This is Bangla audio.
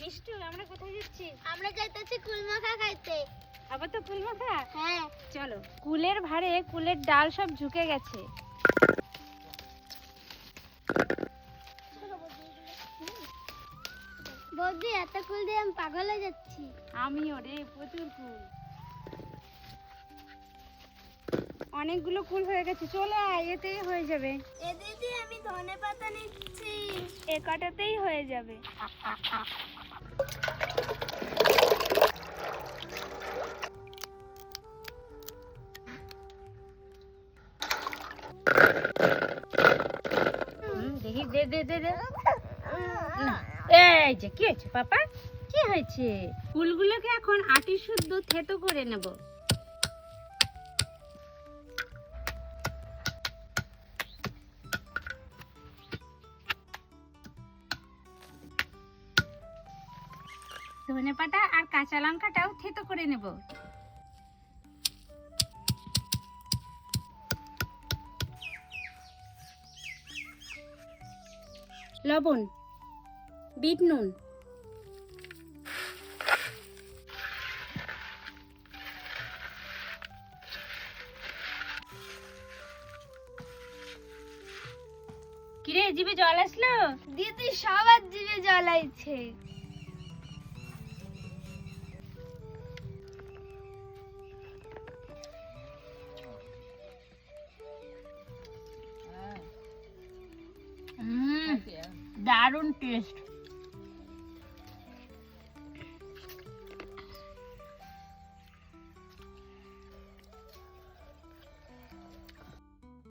মিষ্টু, আমরা কোথায় যাচ্ছি? আমরা যাইতেছি কুলমাখা খাইতে। আবার তো কুল মাখা? হ্যাঁ চলো। কুলের ভারে কুলের ডাল সব ঝুঁকে গেছে। বৌদি, এত কুল দিয়ে আমি পাগল হয়ে যাচ্ছি। আমিও রে, প্রচুর কুল। অনেকগুলো কুল হয়ে গেছে, চলে আয়, এতেই হয়ে যাবে। এ দিদি, আমি ধনেপাতা নিচ্ছি। এ কটাতেই হয়ে যাবে। দেখি, দে দে দে দে। না, এই যে কি হয়েছে পাপা? কি হয়েছে? ফুলগুলোকে এখন আটি শুদ্ধ থেতো করে নেব। ধনেপাতা আর কাঁচা লঙ্কাটাও থেতো করে নেব। লবণ, বিট নুন, কিরে জিভে জল আসলো? দিদি, সবার জিভে জল আইছে। দারুণ টেস্ট।